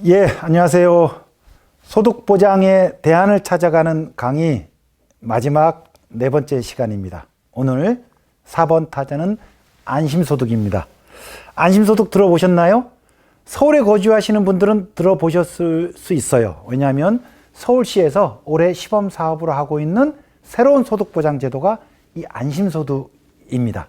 예, 안녕하세요. 소득보장의 대안을 찾아가는 강의 마지막 네 번째 시간입니다. 오늘 4번 타자는 안심소득입니다. 안심소득 들어보셨나요? 서울에 거주하시는 분들은 들어보셨을 수 있어요. 왜냐하면 서울시에서 올해 시범 사업으로 하고 있는 새로운 소득보장 제도가 이 안심소득입니다.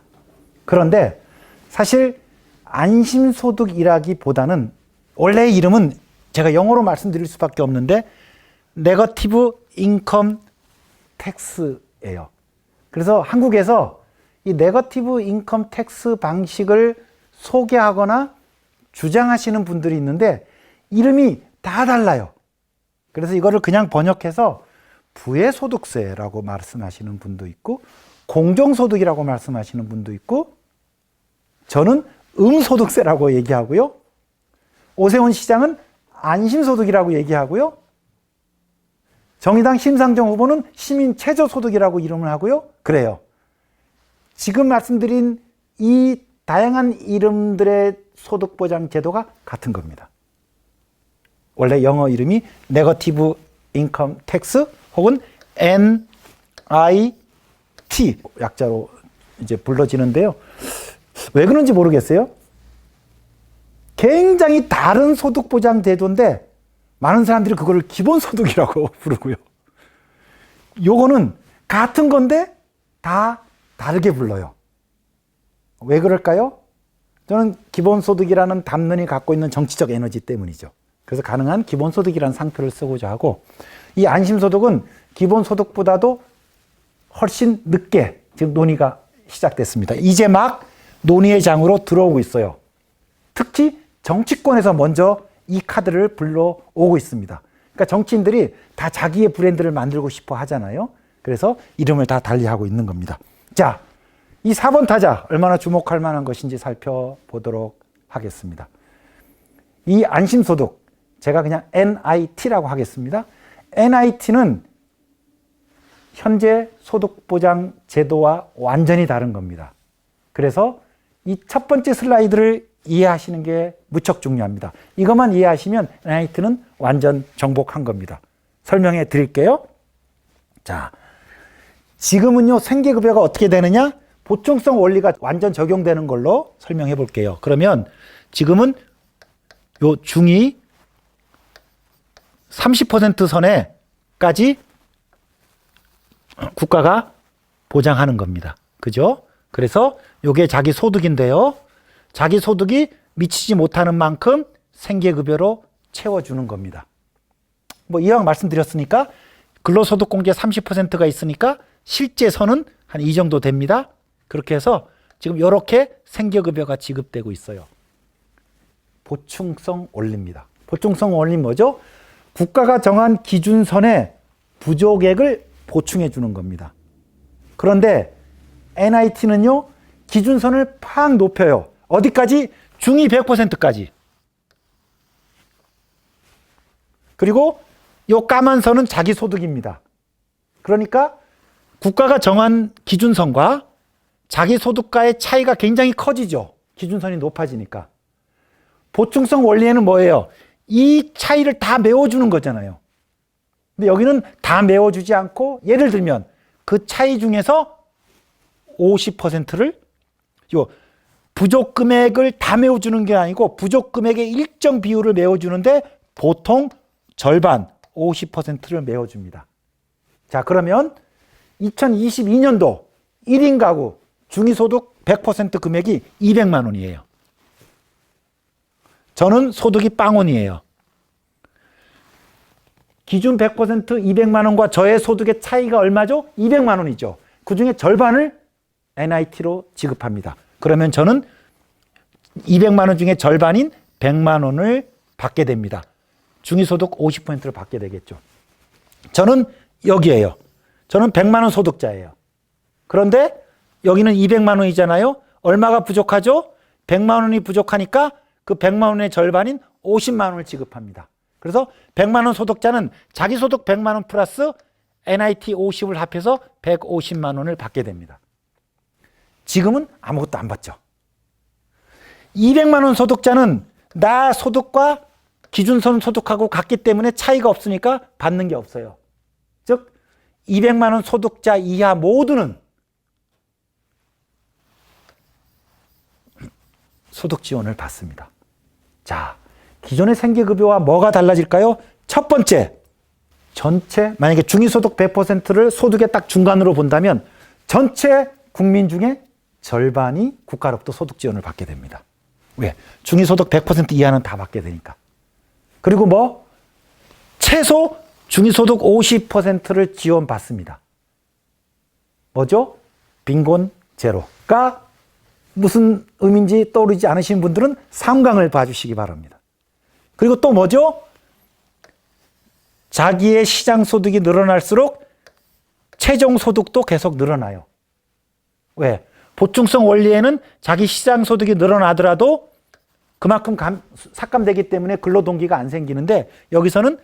그런데 사실 안심소득이라기보다는 원래 이름은 제가 영어로 말씀드릴 수밖에 없는데 네거티브 인컴 텍스예요. 그래서 한국에서 이 네거티브 인컴 텍스 방식을 소개하거나 주장하시는 분들이 있는데 이름이 다 달라요. 그래서 이거를 그냥 번역해서 부의소득세라고 말씀하시는 분도 있고 공정소득이라고 말씀하시는 분도 있고 저는 음소득세라고 얘기하고요. 오세훈 시장은 안심소득이라고 얘기하고요. 정의당 심상정 후보는 시민최저소득이라고 이름을 하고요. 그래요. 지금 말씀드린 이 다양한 이름들의 소득보장 제도가 같은 겁니다. 원래 영어 이름이 네거티브 인컴 텍스 혹은 NIT 약자로 이제 불러지는데요. 왜 그런지 모르겠어요. 굉장히 다른 소득보장 제도인데 많은 사람들이 그거를 기본소득이라고 부르고요. 요거는 같은 건데 다 다르게 불러요. 왜 그럴까요? 저는 기본소득이라는 담론이 갖고 있는 정치적 에너지 때문이죠. 그래서 가능한 기본소득이라는 상표를 쓰고자 하고 이 안심소득은 기본소득보다도 훨씬 늦게 지금 논의가 시작됐습니다. 이제 막 논의의 장으로 들어오고 있어요. 특히 정치권에서 먼저 이 카드를 불러오고 있습니다. 그러니까 정치인들이 다 자기의 브랜드를 만들고 싶어 하잖아요. 그래서 이름을 다 달리하고 있는 겁니다. 자, 이 4번 타자 얼마나 주목할 만한 것인지 살펴보도록 하겠습니다. 이 안심소득, 제가 그냥 NIT라고 하겠습니다. NIT는 현재 소득보장 제도와 완전히 다른 겁니다. 그래서 이 첫 번째 슬라이드를 이해하시는 게 무척 중요합니다. 이것만 이해하시면 NIT는 완전 정복한 겁니다. 설명해 드릴게요. 자, 지금은요, 생계급여가 어떻게 되느냐? 보충성 원리가 완전 적용되는 걸로 설명해 볼게요. 그러면 지금은 요 중위 30% 선에까지 국가가 보장하는 겁니다. 그죠? 그래서 요게 자기 소득인데요. 자기 소득이 미치지 못하는 만큼 생계급여로 채워주는 겁니다. 뭐 이왕 말씀드렸으니까 근로소득공제 30%가 있으니까 실제 선은 한 이 정도 됩니다. 그렇게 해서 지금 이렇게 생계급여가 지급되고 있어요. 보충성 원리입니다. 보충성 원리는 뭐죠? 국가가 정한 기준선에 부족액을 보충해 주는 겁니다. 그런데 NIT는요, 기준선을 팍 높여요. 어디까지? 중위 100%까지. 그리고 요 까만 선은 자기 소득입니다. 그러니까 국가가 정한 기준선과 자기 소득과의 차이가 굉장히 커지죠. 기준선이 높아지니까. 보충성 원리에는 뭐예요? 이 차이를 다 메워주는 거잖아요. 근데 여기는 다 메워주지 않고 예를 들면 그 차이 중에서 50%를 요 부족 금액을 다 메워주는 게 아니고 부족 금액의 일정 비율을 메워주는데 보통 절반 50%를 메워줍니다. 자, 그러면 2022년도 1인 가구 중위소득 100% 금액이 200만 원이에요. 저는 소득이 빵원이에요. 기준 100% 200만 원과 저의 소득의 차이가 얼마죠? 200만 원이죠. 그 중에 절반을 NIT로 지급합니다. 그러면 저는 200만 원 중에 절반인 100만 원을 받게 됩니다. 중위소득 50%를 받게 되겠죠. 저는 여기에요. 저는 100만 원 소득자예요. 그런데 여기는 200만 원이잖아요. 얼마가 부족하죠? 100만 원이 부족하니까 그 100만 원의 절반인 50만 원을 지급합니다. 그래서 100만 원 소득자는 자기 소득 100만 원 플러스 NIT 50을 합해서 150만 원을 받게 됩니다. 지금은 아무것도 안 받죠. 200만 원 소득자는 나 소득과 기준선 소득하고 같기 때문에 차이가 없으니까 받는 게 없어요. 즉 200만 원 소득자 이하 모두는 소득 지원을 받습니다. 자, 기존의 생계급여와 뭐가 달라질까요? 첫 번째, 전체 만약에 중위소득 100%를 소득의 딱 중간으로 본다면 전체 국민 중에 절반이 국가로부터 소득 지원을 받게 됩니다. 왜? 중위소득 100% 이하는 다 받게 되니까. 그리고 뭐? 최소 중위소득 50%를 지원받습니다. 뭐죠? 빈곤 제로가 무슨 의미인지 떠오르지 않으신 분들은 3강을 봐주시기 바랍니다. 그리고 또 뭐죠? 자기의 시장소득이 늘어날수록 최종소득도 계속 늘어나요. 왜? 보충성 원리에는 자기 시장소득이 늘어나더라도 그만큼 삭감되기 때문에 근로동기가 안 생기는데 여기서는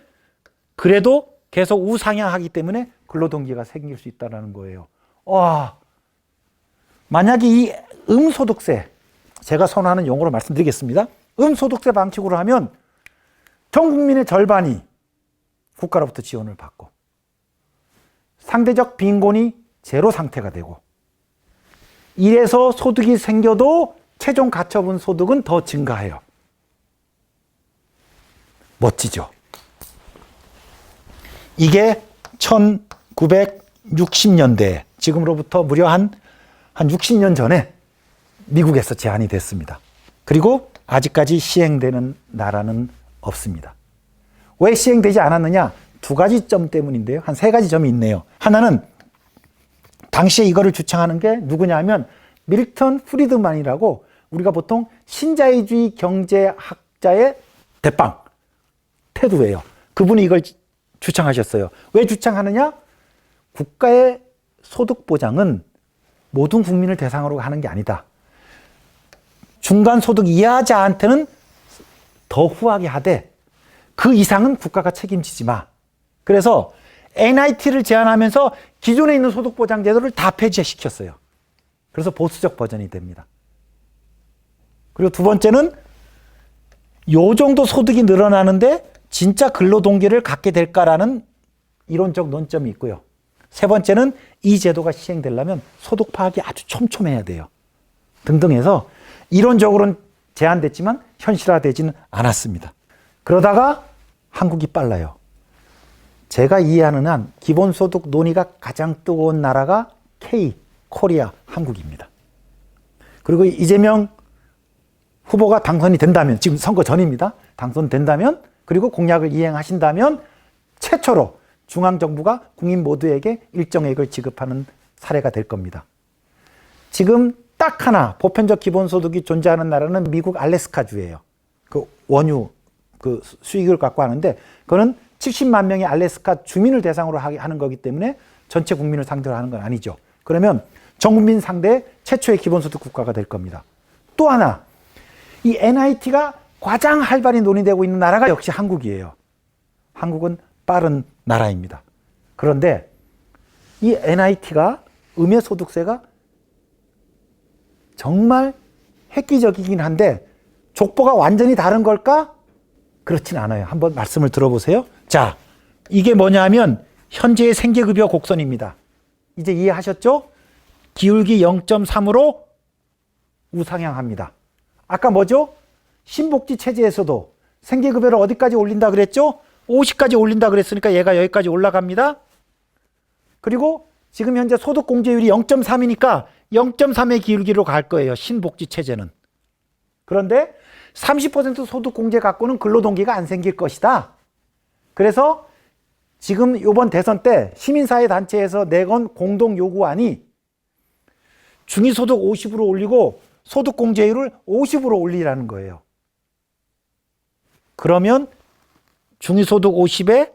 그래도 계속 우상향하기 때문에 근로동기가 생길 수 있다는 거예요. 와, 만약에 이 음소득세, 제가 선호하는 용어로 말씀드리겠습니다. 음소득세 방식으로 하면 전 국민의 절반이 국가로부터 지원을 받고 상대적 빈곤이 제로 상태가 되고 이래서 소득이 생겨도 최종 가처분 소득은 더 증가해요. 멋지죠? 이게 1960년대, 지금으로부터 무려 한 60년 전에 미국에서 제안이 됐습니다. 그리고 아직까지 시행되는 나라는 없습니다. 왜 시행되지 않았느냐? 두 가지 점 때문인데요. 한 세 가지 점이 있네요. 하나는 당시에 이거를 주창하는 게 누구냐면 밀턴 프리드만이라고 우리가 보통 신자유주의 경제학자의 대빵, 테두예요. 그분이 이걸 주창하셨어요. 왜 주창하느냐? 국가의 소득 보장은 모든 국민을 대상으로 하는 게 아니다. 중간 소득 이하자한테는 더 후하게 하되 그 이상은 국가가 책임지지 마. 그래서 NIT를 제안하면서 기존에 있는 소득보장 제도를 다 폐지시켰어요. 그래서 보수적 버전이 됩니다. 그리고 두 번째는 요 정도 소득이 늘어나는데 진짜 근로동기를 갖게 될까라는 이론적 논점이 있고요. 세 번째는 이 제도가 시행되려면 소득 파악이 아주 촘촘해야 돼요. 등등 해서 이론적으로는 제안됐지만 현실화되지는 않았습니다. 그러다가 한국이 빨라요. 제가 이해하는 한 기본소득 논의가 가장 뜨거운 나라가 코리아, 한국입니다. 그리고 이재명 후보가 당선이 된다면, 지금 선거 전입니다. 당선된다면, 그리고 공약을 이행하신다면 최초로 중앙정부가 국민 모두에게 일정액을 지급하는 사례가 될 겁니다. 지금 딱 하나 보편적 기본소득이 존재하는 나라는 미국 알래스카주예요. 그 원유 그 수익을 갖고 하는데 그거는 70만 명의 알래스카 주민을 대상으로 하는 거기 때문에 전체 국민을 상대로 하는 건 아니죠. 그러면 전 국민 상대 최초의 기본소득 국가가 될 겁니다. 또 하나, 이 NIT가 가장 활발히 논의되고 있는 나라가 역시 한국이에요. 한국은 빠른 나라입니다. 그런데 이 NIT가 음해소득세가 정말 획기적이긴 한데 족보가 완전히 다른 걸까? 그렇진 않아요. 한번 말씀을 들어보세요. 자, 이게 뭐냐면 현재의 생계급여 곡선입니다. 이제 이해하셨죠? 기울기 0.3으로 우상향합니다. 아까 뭐죠? 신복지 체제에서도 생계급여를 어디까지 올린다 그랬죠? 50까지 올린다 그랬으니까 얘가 여기까지 올라갑니다. 그리고 지금 현재 소득공제율이 0.3이니까 0.3의 기울기로 갈 거예요. 신복지 체제는. 그런데 30% 소득공제 갖고는 근로동기가 안 생길 것이다. 그래서 지금 이번 대선 때 시민사회단체에서 내건 공동요구안이 중위소득 50으로 올리고 소득공제율을 50으로 올리라는 거예요. 그러면 중위소득 50에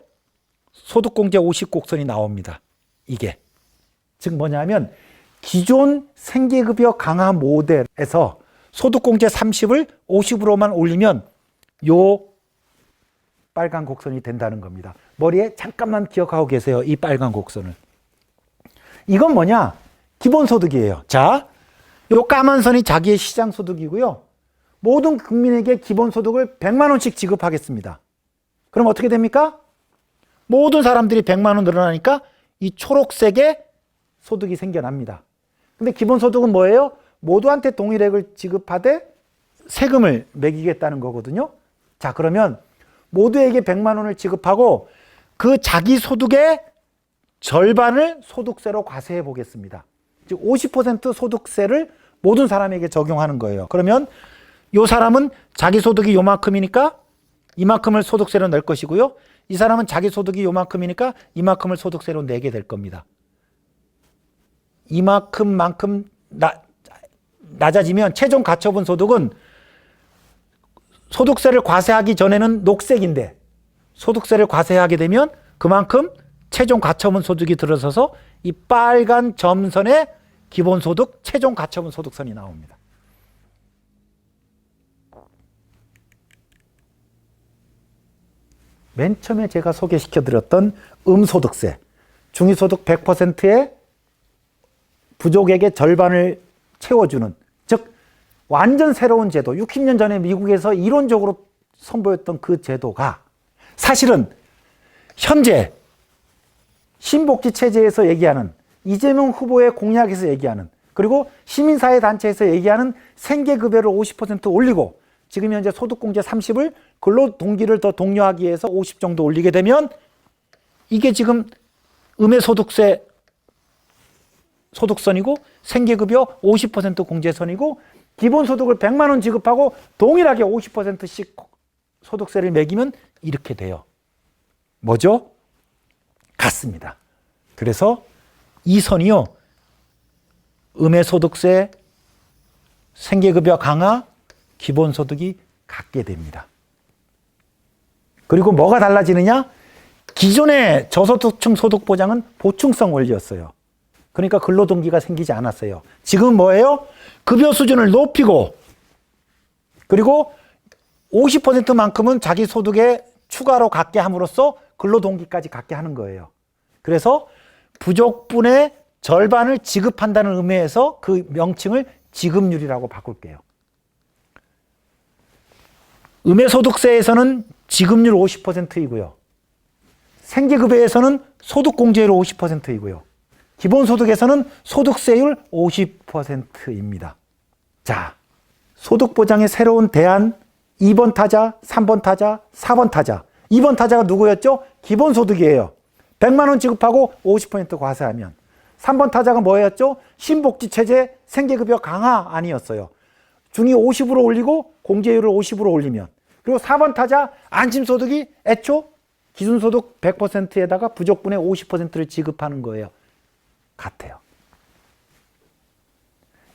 소득공제 50 곡선이 나옵니다. 이게. 즉 뭐냐면 기존 생계급여 강화 모델에서 소득공제 30을 50으로만 올리면 요 빨간 곡선이 된다는 겁니다. 머리에 잠깐만 기억하고 계세요. 이 빨간 곡선을. 이건 뭐냐? 기본소득이에요. 자, 요 까만 선이 자기의 시장소득이고요. 모든 국민에게 기본소득을 100만 원씩 지급하겠습니다. 그럼 어떻게 됩니까? 모든 사람들이 100만 원 늘어나니까 이 초록색의 소득이 생겨납니다. 근데 기본소득은 뭐예요? 모두한테 동일액을 지급하되 세금을 매기겠다는 거거든요. 자, 그러면 모두에게 100만 원을 지급하고 그 자기 소득의 절반을 소득세로 과세해 보겠습니다. 즉 50% 소득세를 모든 사람에게 적용하는 거예요. 그러면 이 사람은 자기 소득이 요만큼이니까 이만큼을 소득세로 낼 것이고요. 이 사람은 자기 소득이 요만큼이니까 이만큼을 소득세로 내게 될 겁니다. 이만큼만큼 낮아지면 최종 가처분 소득은 소득세를 과세하기 전에는 녹색인데 소득세를 과세하게 되면 그만큼 최종 가처분 소득이 들어서서 이 빨간 점선에 기본소득, 최종 가처분 소득선이 나옵니다. 맨 처음에 제가 소개시켜드렸던 음소득세, 중위소득 100%의 부족에게 절반을 채워주는, 즉 완전 새로운 제도, 60년 전에 미국에서 이론적으로 선보였던 그 제도가 사실은 현재 신복지 체제에서 얘기하는 이재명 후보의 공약에서 얘기하는, 그리고 시민사회 단체에서 얘기하는 생계급여를 50% 올리고 지금 현재 소득공제 30을 근로동기를 더 독려하기 위해서 50 정도 올리게 되면 이게 지금 음해소득세 소득선이고 생계급여 50% 공제선이고 기본소득을 100만 원 지급하고 동일하게 50%씩 소득세를 매기면 이렇게 돼요. 뭐죠? 같습니다. 그래서 이 선이요, 음해소득세, 생계급여 강화, 기본소득이 같게 됩니다. 그리고 뭐가 달라지느냐? 기존의 저소득층 소득보장은 보충성 원리였어요. 그러니까 근로동기가 생기지 않았어요. 지금 뭐예요? 급여 수준을 높이고 그리고 50%만큼은 자기 소득에 추가로 갖게 함으로써 근로동기까지 갖게 하는 거예요. 그래서 부족분의 절반을 지급한다는 의미에서 그 명칭을 지급률이라고 바꿀게요. 음해소득세에서는 지급률 50%이고요. 생계급여에서는 소득공제율 50%이고요. 기본소득에서는 소득세율 50%입니다. 자, 소득보장의 새로운 대안 2번 타자, 3번 타자, 4번 타자. 2번 타자가 누구였죠? 기본소득이에요. 100만 원 지급하고 50% 과세하면. 3번 타자가 뭐였죠? 신복지체제 생계급여 강화 아니었어요. 중위 50으로 올리고 공제율을 50으로 올리면. 그리고 4번 타자 안심소득이 애초 기준소득 100%에다가 부족분의 50%를 지급하는 거예요. 같아요.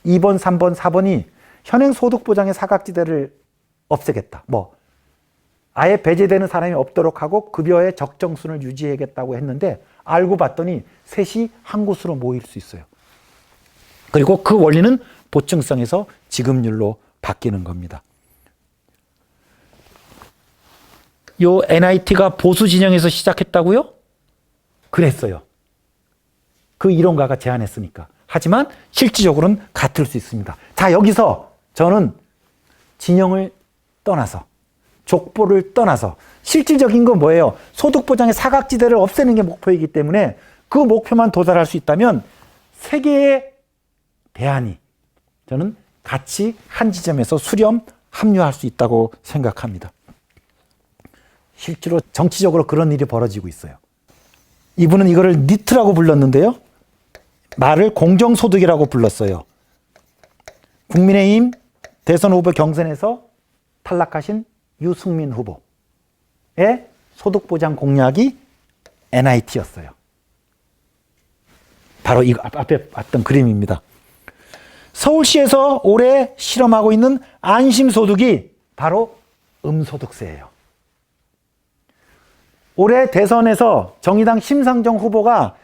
2번, 3번, 4번이 현행 소득보장의 사각지대를 없애겠다. 아예 배제되는 사람이 없도록 하고 급여의 적정수를 유지하겠다고 했는데 알고 봤더니 셋이 한 곳으로 모일 수 있어요. 그리고 그 원리는 보충성에서 지급률로 바뀌는 겁니다. 요 NIT가 보수 진영에서 시작했다고요? 그랬어요. 그 이론가가 제안했으니까. 하지만 실질적으로는 같을 수 있습니다. 자, 여기서 저는 진영을 떠나서 족보를 떠나서 실질적인 건 뭐예요? 소득보장의 사각지대를 없애는 게 목표이기 때문에 그 목표만 도달할 수 있다면 세 개의 대안이 저는 같이 한 지점에서 수렴 합류할 수 있다고 생각합니다. 실제로 정치적으로 그런 일이 벌어지고 있어요. 이분은 이거를 니트라고 불렀는데요. 말을 공정소득이라고 불렀어요. 국민의힘 대선 후보 경선에서 탈락하신 유승민 후보의 소득보장 공약이 NIT였어요. 바로 이 앞에 봤던 그림입니다. 서울시에서 올해 실험하고 있는 안심소득이 바로 음소득세예요. 올해 대선에서 정의당 심상정 후보가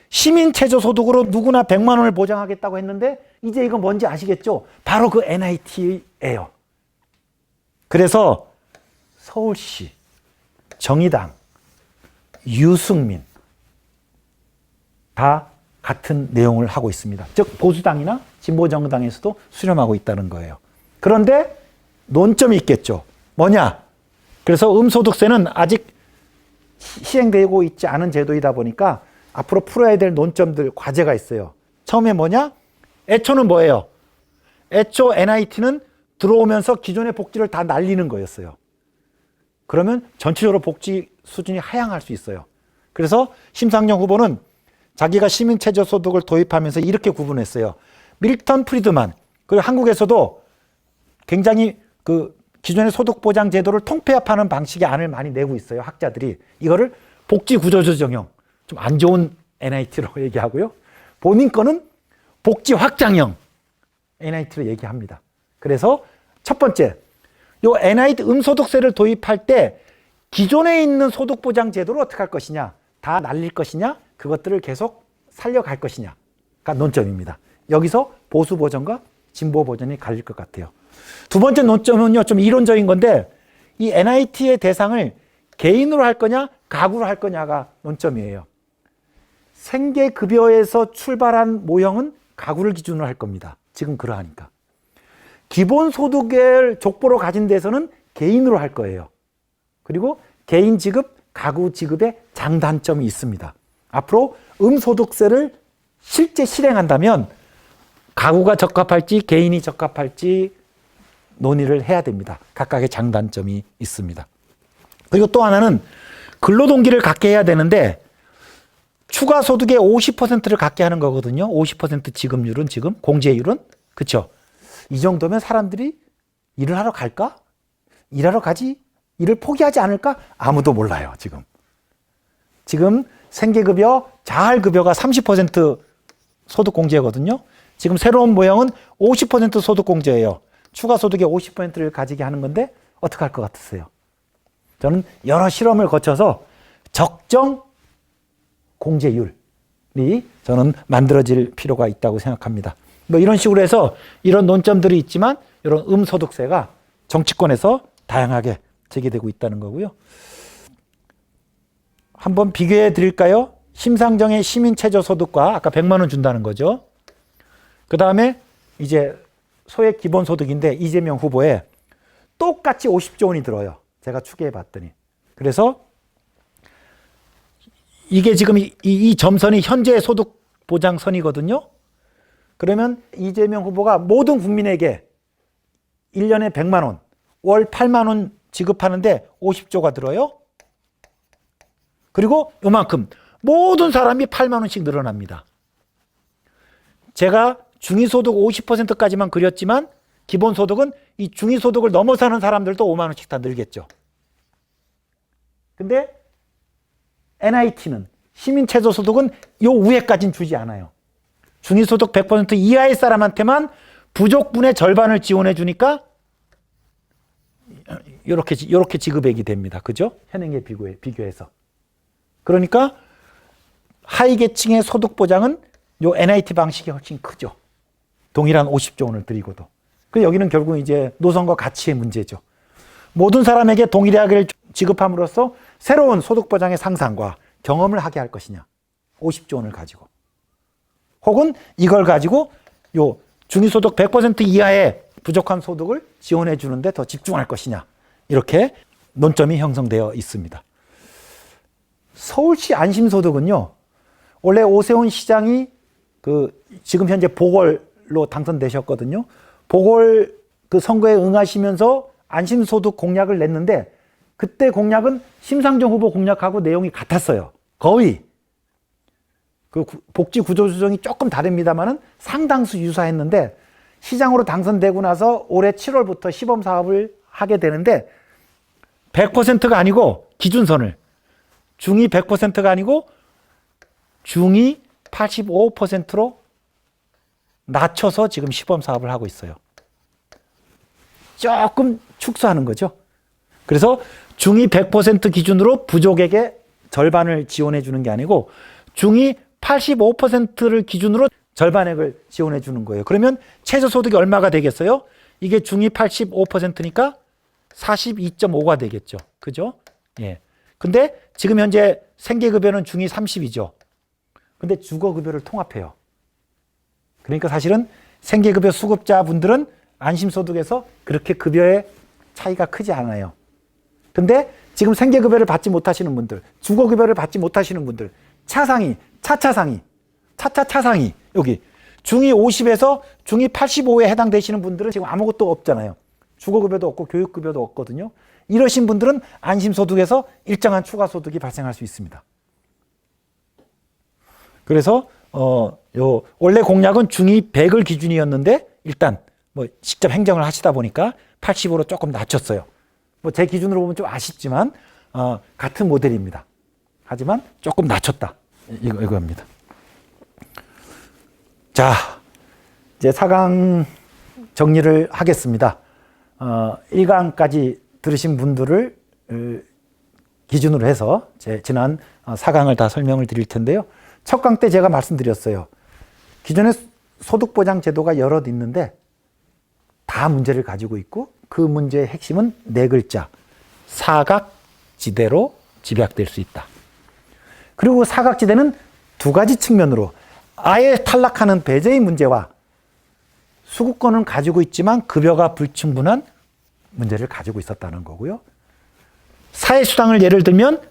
시민체조소득으로 누구나 100만 원을 보장하겠다고 했는데 이제 이거 뭔지 아시겠죠? 바로 그 NIT예요. 그래서 서울시, 정의당, 유승민 다 같은 내용을 하고 있습니다. 즉 보수당이나 진보정당에서도 수렴하고 있다는 거예요. 그런데 논점이 있겠죠. 뭐냐? 그래서 음소득세는 아직 시행되고 있지 않은 제도이다 보니까 앞으로 풀어야 될 논점들, 과제가 있어요. 처음에 뭐냐? 애초는 뭐예요? 애초 NIT는 들어오면서 기존의 복지를 다 날리는 거였어요. 그러면 전체적으로 복지 수준이 하향할 수 있어요. 그래서 심상정 후보는 자기가 시민최저소득을 도입하면서 이렇게 구분했어요. 밀턴 프리드만, 그리고 한국에서도 굉장히 그 기존의 소득보장 제도를 통폐합하는 방식의 안을 많이 내고 있어요. 학자들이. 이거를 복지구조조정형, 좀 안 좋은 NIT로 얘기하고요. 본인 거는 복지확장형 NIT로 얘기합니다. 그래서 첫 번째, 요 NIT 음소득세를 도입할 때 기존에 있는 소득보장 제도를 어떻게 할 것이냐, 다 날릴 것이냐, 그것들을 계속 살려갈 것이냐가 논점입니다. 여기서 보수 버전과 진보 버전이 갈릴 것 같아요. 두 번째 논점은요, 좀 이론적인 건데, 이 NIT의 대상을 개인으로 할 거냐, 가구로 할 거냐가 논점이에요. 생계급여에서 출발한 모형은 가구를 기준으로 할 겁니다. 지금 그러하니까. 기본소득을 족보로 가진 데서는 개인으로 할 거예요. 그리고 개인 지급, 가구 지급에 장단점이 있습니다. 앞으로 음소득세를 실제 실행한다면 가구가 적합할지 개인이 적합할지 논의를 해야 됩니다. 각각의 장단점이 있습니다. 그리고 또 하나는 근로동기를 갖게 해야 되는데 추가 소득의 50%를 갖게 하는 거거든요. 50% 지급률은 지금 공제율은 그렇죠. 이 정도면 사람들이 일을 하러 갈까? 일하러 가지? 일을 포기하지 않을까? 아무도 몰라요. 지금 생계급여, 자활급여가 30% 소득공제거든요. 지금 새로운 모형은 50% 소득공제예요. 추가 소득의 50%를 가지게 하는 건데 어떻게 할 것 같으세요? 저는 여러 실험을 거쳐서 적정 공제율이 저는 만들어질 필요가 있다고 생각합니다. 뭐 이런 식으로 해서 이런 논점들이 있지만 이런 음소득세가 정치권에서 다양하게 제기되고 있다는 거고요. 한번 비교해 드릴까요? 심상정의 시민최저소득과 아까 100만 원 준다는 거죠. 그 다음에 이제 소액 기본소득인데 이재명 후보에 똑같이 50조 원이 들어요. 제가 추계해 봤더니. 그래서 이게 지금 이 점선이 현재 소득 보장선이거든요. 그러면 이재명 후보가 모든 국민에게 1년에 100만 원, 월 8만 원 지급하는데 50조가 들어요. 그리고 요만큼 모든 사람이 8만 원씩 늘어납니다. 제가 중위소득 50%까지만 그렸지만 기본소득은 이 중위소득을 넘어 사는 사람들도 5만 원씩 다 늘겠죠. 근데 NIT는 시민최저소득은 요 위에까지는 주지 않아요. 중위소득 100% 이하의 사람한테만 부족분의 절반을 지원해 주니까 이렇게 지급액이 됩니다. 그죠? 현행에 비교해서. 그러니까 하위 계층의 소득 보장은 요 NIT 방식이 훨씬 크죠. 동일한 50조 원을 드리고도. 그 여기는 결국 이제 노선과 가치의 문제죠. 모든 사람에게 동일하게 지급함으로써 새로운 소득 보장의 상상과 경험을 하게 할 것이냐. 50조 원을 가지고. 혹은 이걸 가지고 요 중위소득 100% 이하의 부족한 소득을 지원해 주는데 더 집중할 것이냐. 이렇게 논점이 형성되어 있습니다. 서울시 안심소득은요. 원래 오세훈 시장이 지금 현재 보궐로 당선되셨거든요. 보궐 그 선거에 응하시면서 안심소득 공약을 냈는데 그때 공약은 심상정 후보 공약하고 내용이 같았어요. 거의. 그 복지 구조 조정이 조금 다릅니다만은 상당수 유사했는데 시장으로 당선되고 나서 올해 7월부터 시범 사업을 하게 되는데 100%가 아니고 기준선을 중위 100%가 아니고 중위 85%로 낮춰서 지금 시범 사업을 하고 있어요. 조금 축소하는 거죠. 그래서 중위 100% 기준으로 부족에게 절반을 지원해 주는 게 아니고 중위 85%를 기준으로 절반액을 지원해 주는 거예요. 그러면 최저소득이 얼마가 되겠어요? 이게 중위 85%니까 42.5가 되겠죠. 그죠? 예. 근데 지금 현재 생계급여는 중위 30이죠. 근데 주거급여를 통합해요. 그러니까 사실은 생계급여 수급자분들은 안심소득에서 그렇게 급여의 차이가 크지 않아요. 근데 지금 생계급여를 받지 못하시는 분들, 주거급여를 받지 못하시는 분들, 차상위, 차차상위, 차차차상위, 여기 중위 50에서 중위 85에 해당되시는 분들은 지금 아무것도 없잖아요. 주거급여도 없고 교육급여도 없거든요. 이러신 분들은 안심소득에서 일정한 추가소득이 발생할 수 있습니다. 그래서 원래 공약은 중위 100을 기준이었는데 일단 뭐 직접 행정을 하시다 보니까 80으로 조금 낮췄어요. 뭐 제 기준으로 보면 좀 아쉽지만 같은 모델입니다. 하지만 조금 낮췄다. 이거입니다. 자, 이제 4강 정리를 하겠습니다. 1강까지 들으신 분들을 기준으로 해서 제 지난 4강을 다 설명을 드릴 텐데요. 첫 강 때 제가 말씀드렸어요. 기존의 소득보장 제도가 여럿 있는데 다 문제를 가지고 있고 그 문제의 핵심은 네 글자, 사각지대로 집약될 수 있다. 그리고 사각지대는 두 가지 측면으로 아예 탈락하는 배제의 문제와 수급권은 가지고 있지만 급여가 불충분한 문제를 가지고 있었다는 거고요. 사회수당을 예를 들면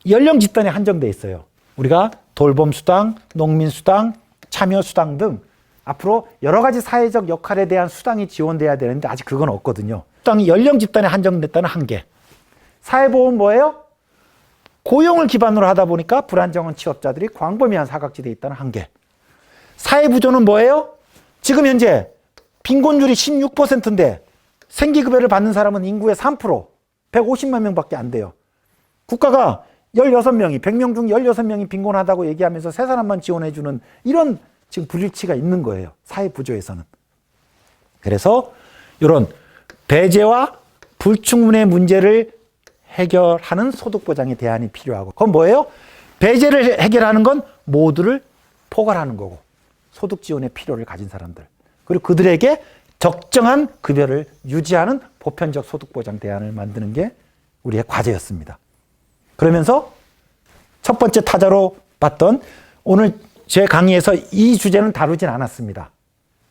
연령 집단에 한정되어 있어요. 우리가 돌봄수당, 농민수당, 참여수당 등 앞으로 여러 가지 사회적 역할에 대한 수당이 지원돼야 되는데 아직 그건 없거든요. 수당이 연령 집단에 한정됐다는 한계. 사회보험 뭐예요? 고용을 기반으로 하다 보니까 불안정한 취업자들이 광범위한 사각지대에 있다는 한계. 사회부조는 뭐예요? 지금 현재 빈곤율이 16%인데 생계급여를 받는 사람은 인구의 3%, 150만 명밖에 안 돼요. 국가가 16명이, 100명 중 16명이 빈곤하다고 얘기하면서 세 사람만 지원해주는 이런 지금 불일치가 있는 거예요. 사회부조에서는. 그래서 이런 배제와 불충분의 문제를 해결하는 소득보장의 대안이 필요하고, 그건 뭐예요? 배제를 해결하는 건 모두를 포괄하는 거고, 소득 지원의 필요를 가진 사람들, 그리고 그들에게 적정한 급여를 유지하는 보편적 소득보장 대안을 만드는 게 우리의 과제였습니다. 그러면서 첫 번째 타자로 봤던 오늘 제 강의에서 이 주제는 다루진 않았습니다.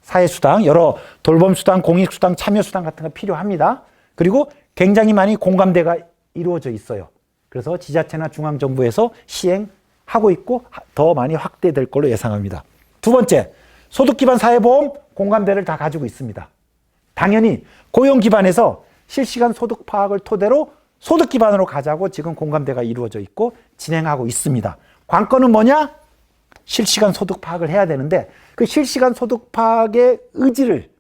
사회수당, 여러 돌봄수당, 공익수당, 참여수당 같은 거 필요합니다. 그리고 굉장히 많이 공감대가 이루어져 있어요. 그래서 지자체나 중앙정부에서 시행하고 있고 더 많이 확대될 걸로 예상합니다. 두 번째, 소득기반 사회보험 공감대를 다 가지고 있습니다. 당연히 고용 기반에서 실시간 소득 파악을 토대로 소득 기반으로 가자고 지금 공감대가 이루어져 있고 진행하고 있습니다. 관건은 뭐냐? 실시간 소득 파악을 해야 되는데 그 실시간 소득 파악의 의지를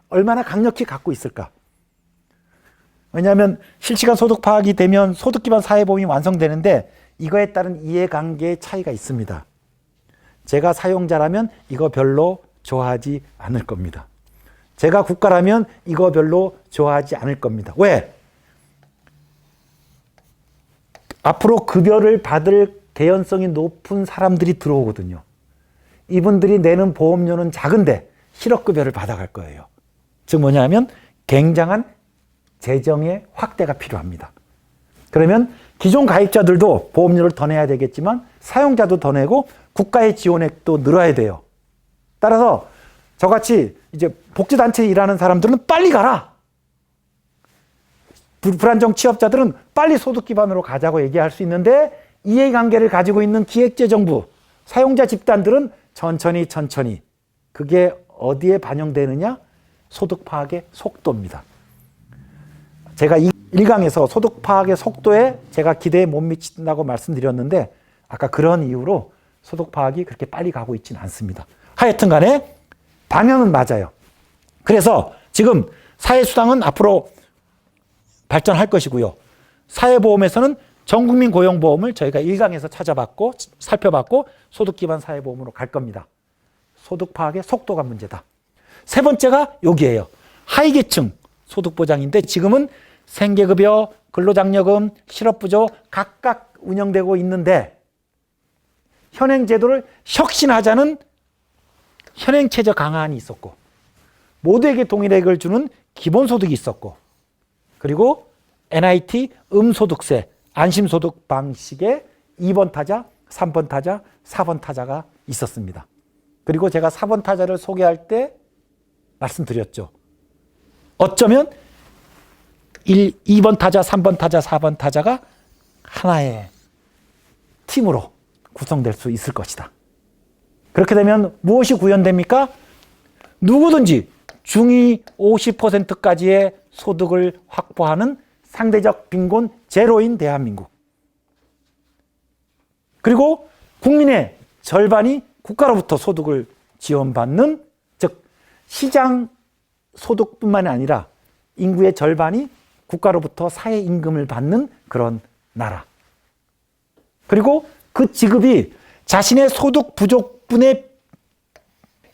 얼마나 강력히 갖고 있을까? 왜냐하면 실시간 소득 파악이 되면 소득 기반 사회보험이 완성되는데 이거에 따른 이해관계의 차이가 있습니다. 제가 사용자라면 이거 별로 좋아하지 않을 겁니다. 제가 국가라면 이거 별로 좋아하지 않을 겁니다. 왜? 앞으로 급여를 받을 개연성이 높은 사람들이 들어오거든요. 이분들이 내는 보험료는 작은데 실업급여를 받아갈 거예요. 즉 뭐냐면 굉장한 재정의 확대가 필요합니다. 그러면 기존 가입자들도 보험료를 더 내야 되겠지만 사용자도 더 내고 국가의 지원액도 늘어야 돼요. 따라서 저같이 이제 복지단체에 일하는 사람들은 빨리 가라. 불안정 취업자들은 빨리 소득 기반으로 가자고 얘기할 수 있는데 이해관계를 가지고 있는 기획재정부, 사용자 집단들은 천천히 그게 어디에 반영되느냐? 소득 파악의 속도입니다. 제가 1강에서 소득 파악의 속도에 제가 기대에 못 미친다고 말씀드렸는데 아까 그런 이유로 소득 파악이 그렇게 빨리 가고 있지는 않습니다. 하여튼 간에 방향은 맞아요. 그래서 지금 사회수당은 앞으로 발전할 것이고요. 사회보험에서는 전국민 고용보험을 저희가 1강에서 찾아봤고 살펴봤고 소득 기반 사회보험으로 갈 겁니다. 소득 파악의 속도가 문제다. 세 번째가 여기예요. 하위계층 소득보장인데 지금은 생계급여, 근로장려금, 실업부조 각각 운영되고 있는데 현행제도를 혁신하자는 현행체제 강화안이 있었고 모두에게 동일액을 주는 기본소득이 있었고 그리고 NIT 음소득세 안심소득 방식의 2번 타자, 3번 타자, 4번 타자가 있었습니다. 그리고 제가 4번 타자를 소개할 때 말씀드렸죠. 어쩌면 2번 타자, 3번 타자, 4번 타자가 하나의 팀으로 구성될 수 있을 것이다. 그렇게 되면 무엇이 구현됩니까? 누구든지 중위 50%까지의 소득을 확보하는 상대적 빈곤 제로인 대한민국. 그리고 국민의 절반이 국가로부터 소득을 지원받는, 즉 시장 소득뿐만이 아니라 인구의 절반이 국가로부터 사회임금을 받는 그런 나라. 그리고 그 지급이 자신의 소득 부족분의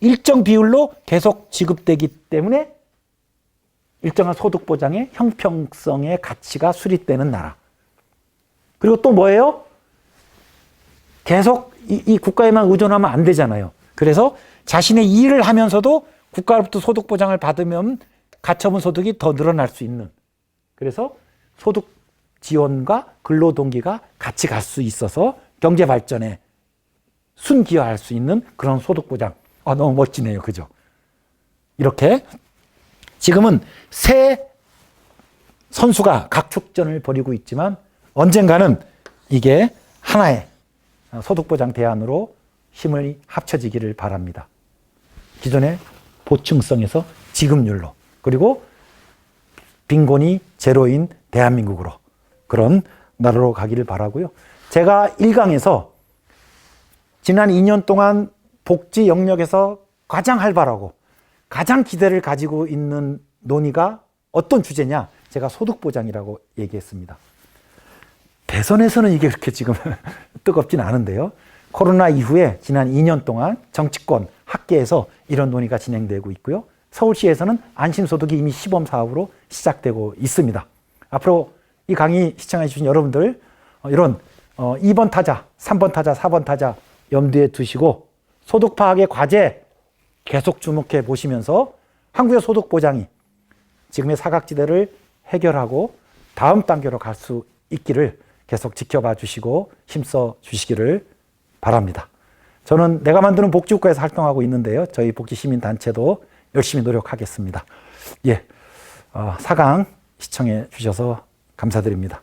일정 비율로 계속 지급되기 때문에 일정한 소득 보장의 형평성의 가치가 수립되는 나라. 그리고 또 뭐예요? 계속 이 국가에만 의존하면 안 되잖아요. 그래서 자신의 일을 하면서도 국가로부터 소득 보장을 받으면 가처분 소득이 더 늘어날 수 있는, 그래서 소득 지원과 근로 동기가 같이 갈 수 있어서 경제 발전에 순기여할 수 있는 그런 소득 보장. 너무 멋지네요. 그죠? 이렇게 지금은 새 선수가 각축전을 벌이고 있지만 언젠가는 이게 하나의 소득보장 대안으로 힘을 합쳐지기를 바랍니다. 기존의 보충성에서 지급률로, 그리고 빈곤이 제로인 대한민국으로, 그런 나라로 가기를 바라고요. 제가 1강에서 지난 2년 동안 복지 영역에서 가장 활발하고 가장 기대를 가지고 있는 논의가 어떤 주제냐? 제가 소득보장이라고 얘기했습니다. 대선에서는 이게 그렇게 지금 뜨겁진 않은데요. 코로나 이후에 지난 2년 동안 정치권, 학계에서 이런 논의가 진행되고 있고요. 서울시에서는 안심소득이 이미 시범 사업으로 시작되고 있습니다. 앞으로 이 강의 시청해 주신 여러분들 이런 2번 타자, 3번 타자, 4번 타자 염두에 두시고 소득 파악의 과제 계속 주목해 보시면서 한국의 소득 보장이 지금의 사각지대를 해결하고 다음 단계로 갈 수 있기를 계속 지켜봐 주시고 힘써 주시기를 바랍니다. 저는 내가 만드는 복지국가에서 활동하고 있는데요. 저희 복지시민단체도 열심히 노력하겠습니다. 4강 시청해 주셔서 감사드립니다.